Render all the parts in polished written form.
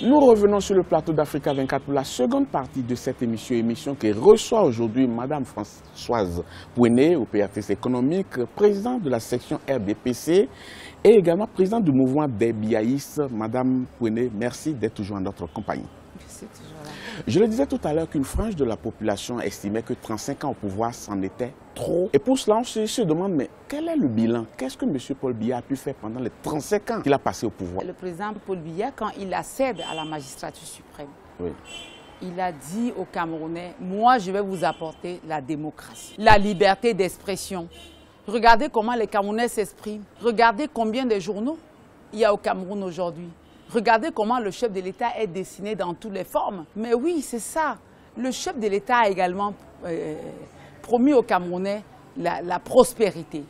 Nous revenons sur le plateau d'Africa 24 pour la seconde partie de cette émission qui reçoit aujourd'hui Madame Françoise Pouené, opératrice économique, présidente de la section RDPC et également présidente du mouvement des Biaïs. Madame Pouené, merci d'être toujours en notre compagnie. C'est toujours là. Je le disais tout à l'heure qu'une frange de la population estimait que 35 ans au pouvoir, c'en était trop. Et pour cela, on se demande, mais quel est le bilan? Qu'est-ce que M. Paul Biya a pu faire pendant les 35 ans qu'il a passé au pouvoir? Le président Paul Biya, quand il accède à la magistrature suprême, oui, il a dit aux Camerounais, moi je vais vous apporter la démocratie, la liberté d'expression. Regardez comment les Camerounais s'expriment. Regardez combien de journaux il y a au Cameroun aujourd'hui. Regardez comment le chef de l'État est dessiné dans toutes les formes. Mais oui, c'est ça. Le chef de l'État a également promis aux Camerounais la prospérité.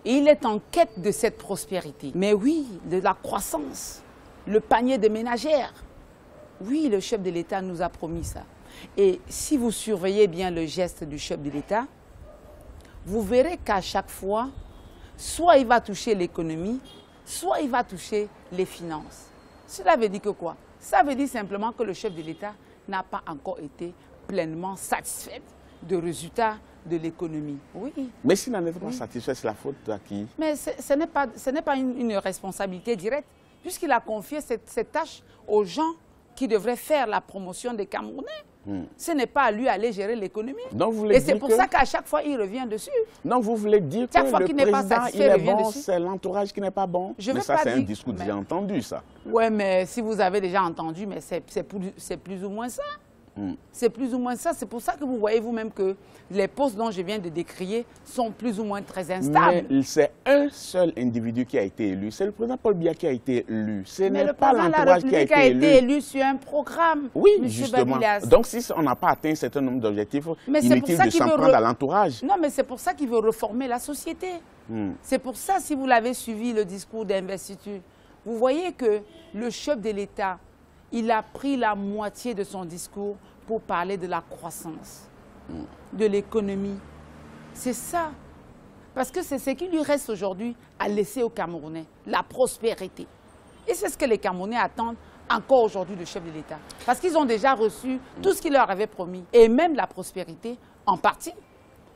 Et il est en quête de cette prospérité. Mais oui, de la croissance, le panier de ménagères. Oui, le chef de l'État nous a promis ça. Et si vous surveillez bien le geste du chef de l'État, vous verrez qu'à chaque fois, soit il va toucher l'économie, soit il va toucher les finances. Cela veut dire que quoi? Ça veut dire simplement que le chef de l'État n'a pas encore été pleinement satisfait des résultats de l'économie. Oui. Mais s'il n'en est pas satisfait, c'est la faute à qui? Mais ce n'est pas une responsabilité directe, puisqu'il a confié cette tâche aux gens qui devraient faire la promotion des Camerounais. Ce n'est pas à lui d'aller gérer l'économie. Et c'est pour ça qu'à chaque fois, il revient dessus. Donc vous voulez dire que le président, il est bon, c'est l'entourage qui n'est pas bon? Mais ça, c'est un discours déjà entendu, ça. Oui, mais si vous avez déjà entendu, mais c'est plus ou moins ça. C'est plus ou moins ça. C'est pour ça que vous voyez vous-même que les postes dont je viens de décrire sont plus ou moins très instables. Mais c'est un seul individu qui a été élu. C'est le président Paul Biya qui a été élu. Ce n'est pas l'entourage qui a été élu. Mais le président de la République a été élu sur un programme. Oui, justement. Donc si on n'a pas atteint un certain nombre d'objectifs, inutile de s'en prendre à l'entourage. Non, mais c'est pour ça qu'il veut reformer la société. C'est pour ça, si vous l'avez suivi, le discours d'investiture, vous voyez que le chef de l'État, il a pris la moitié de son discours pour parler de la croissance, de l'économie. C'est ça. Parce que c'est ce qui lui reste aujourd'hui à laisser aux Camerounais, la prospérité. Et c'est ce que les Camerounais attendent encore aujourd'hui du chef de l'État. Parce qu'ils ont déjà reçu tout ce qu'il leur avait promis. Et même la prospérité en partie.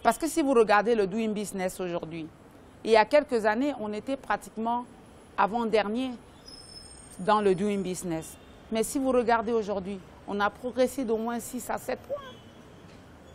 Parce que si vous regardez le Doing Business aujourd'hui, il y a quelques années, on était pratiquement avant-dernier dans le Doing Business. Mais si vous regardez aujourd'hui, on a progressé d'au moins 6 à 7 points.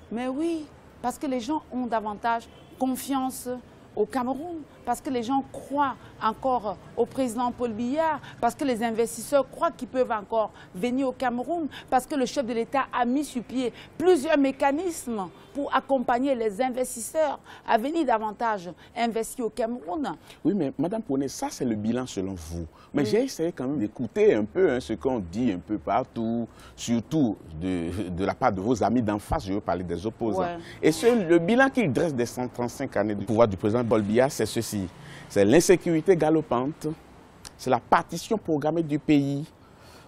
Mais oui, parce que les gens ont davantage confiance au Cameroun, parce que les gens croient encore au président Paul Biya, parce que les investisseurs croient qu'ils peuvent encore venir au Cameroun, parce que le chef de l'État a mis sur pied plusieurs mécanismes pour accompagner les investisseurs à venir davantage investir au Cameroun. Oui, mais Madame Pouené, ça c'est le bilan selon vous. Mais j'ai essayé quand même d'écouter un peu ce qu'on dit un peu partout, surtout de la part de vos amis d'en face, je veux parler des opposants. Ouais. Et le bilan qu'ils dressent des 135 années du pouvoir du président Paul Biya, c'est ceci. C'est l'insécurité galopante, c'est la partition programmée du pays,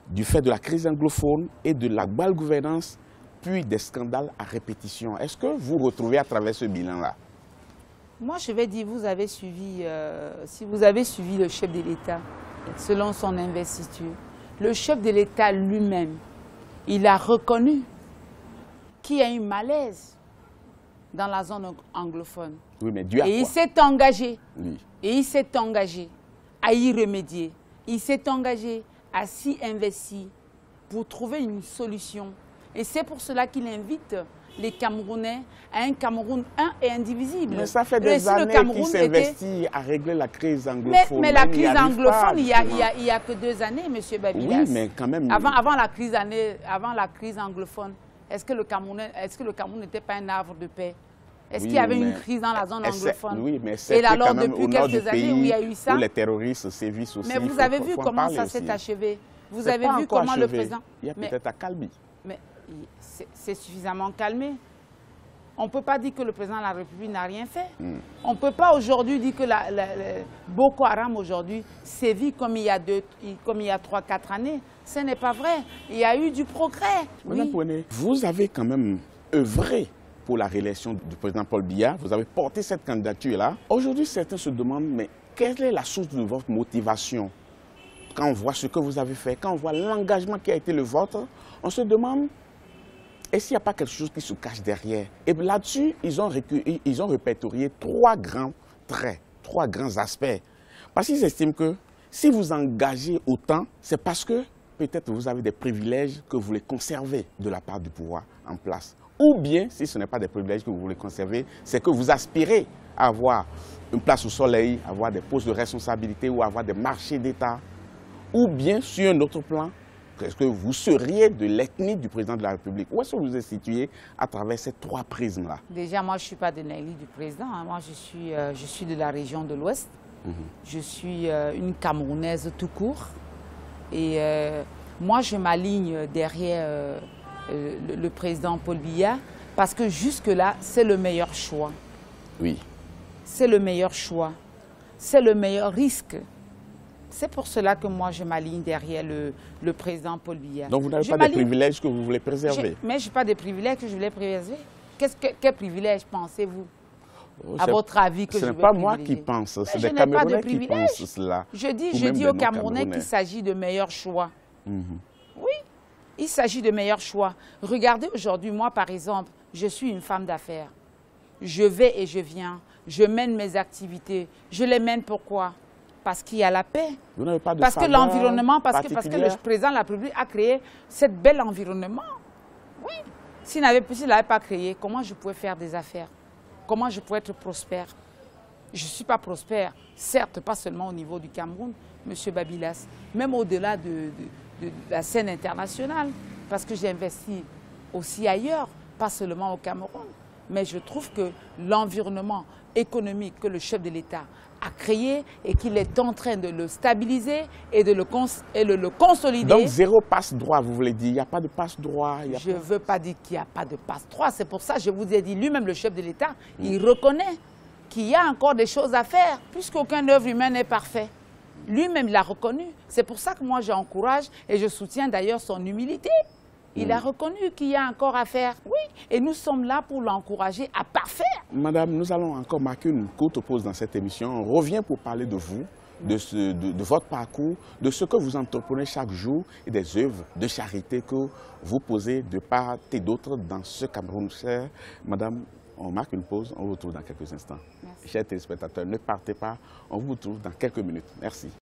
du fait de la crise anglophone et de la mal gouvernance, puis des scandales à répétition. Est-ce que vous retrouvez à travers ce bilan-là? Moi, je vais dire, vous avez suivi, si vous avez suivi le chef de l'État, selon son investiture, le chef de l'État lui-même, il a reconnu qu'il y a eu malaise dans la zone anglophone. Oui, mais Dieu a et il s'est engagé. Oui. Et il s'est engagé à y remédier. Il s'est engagé à s'y investir pour trouver une solution. Et c'est pour cela qu'il invite les Camerounais à un Cameroun un et indivisible. Mais ça fait des années qu'il s'investit à régler la crise anglophone. Mais la crise anglophone, il n'y a que 2 années, M. Babilas. Oui, mais quand même... Avant la crise anglophone, est-ce que le Cameroun n'était pas un havre de paix? Est-ce qu'il y avait une crise dans la zone anglophone? Oui, mais c'est alors, quand même depuis au nord quelques du années pays où il y a eu ça, où les terroristes sévissent aussi. Mais vous avez vu comment ça s'est achevé? Vous avez vu comment le président... Il y a peut-être à calmer. Mais c'est suffisamment calmé. On ne peut pas dire que le président de la République n'a rien fait. On ne peut pas aujourd'hui dire que Boko Haram aujourd'hui sévit comme il y a 3-4 années. Ce n'est pas vrai. Il y a eu du progrès. Madame Pouené, vous avez quand même œuvré pour la réélection du président Paul Biya. Vous avez porté cette candidature-là. Aujourd'hui, certains se demandent, mais quelle est la source de votre motivation? quand on voit ce que vous avez fait, quand on voit l'engagement qui a été le vôtre, on se demande, est-ce qu'il n'y a pas quelque chose qui se cache derrière? Et là-dessus, ils ont répertorié 3 grands traits, 3 grands aspects. Parce qu'ils estiment que si vous engagez autant, c'est parce que peut-être vous avez des privilèges que vous voulez conserver de la part du pouvoir en place. Ou bien, si ce n'est pas des privilèges que vous voulez conserver, c'est que vous aspirez à avoir une place au soleil, avoir des postes de responsabilité ou avoir des marchés d'État. Ou bien, sur un autre plan, est-ce que vous seriez de l'ethnie du président de la République? Où est-ce que vous êtes situé à travers ces 3 prismes-là? Déjà, moi, je ne suis pas de l'ethnie du président. Hein. Moi, je suis de la région de l'Ouest. Je suis une Camerounaise tout court. Et moi, je m'aligne derrière le président Paul Biya parce que jusque-là, c'est le meilleur choix. Oui. C'est le meilleur choix. C'est le meilleur risque. C'est pour cela que moi, je m'aligne derrière le président Paul Biya. Donc, vous n'avez pas des privilèges que vous voulez préserver? Mais je n'ai pas de privilèges que je voulais préserver. Quel privilège pensez-vous? À votre avis que je veux privilégier? Ce n'est pas moi qui pense, c'est des Camerounais qui pensent cela. Je dis aux Camerounais qu'il s'agit de meilleurs choix. Oui, il s'agit de meilleurs choix. Regardez aujourd'hui, moi par exemple, je suis une femme d'affaires. Je vais et je viens, je mène mes activités. Je les mène pourquoi? Parce qu'il y a la paix. Vous n'avez pas de parce que l'environnement, parce que le président de la République a créé ce bel environnement. Oui, s'il n'avait pas créé, comment je pouvais faire des affaires? Comment je pourrais être prospère? Je ne suis pas prospère, certes, pas seulement au niveau du Cameroun, M. Babilas, même au-delà de la scène internationale, parce que j'ai investi aussi ailleurs, pas seulement au Cameroun. Mais je trouve que l'environnement économique que le chef de l'État a créé et qu'il est en train de le stabiliser et de le consolider. Donc, 0 passe-droit, vous voulez dire? Il n'y a pas de passe-droit? Je ne veux pas dire qu'il n'y a pas de passe-droit. C'est pour ça que je vous ai dit, lui-même, le chef de l'État, il reconnaît qu'il y a encore des choses à faire, puisqu'aucun œuvre humaine n'est parfait. Lui-même l'a reconnu. C'est pour ça que moi, j'encourage et je soutiens d'ailleurs son humilité. Il a reconnu qu'il y a encore à faire, oui, et nous sommes là pour l'encourager à parfaire. Madame, nous allons encore marquer une courte pause dans cette émission. On revient pour parler de vous, de votre parcours, de ce que vous entreprenez chaque jour et des œuvres de charité que vous posez de part et d'autre dans ce Cameroun cher. Madame, on marque une pause, on vous retrouve dans quelques instants. Merci. Chers téléspectateurs, ne partez pas, on vous retrouve dans quelques minutes. Merci.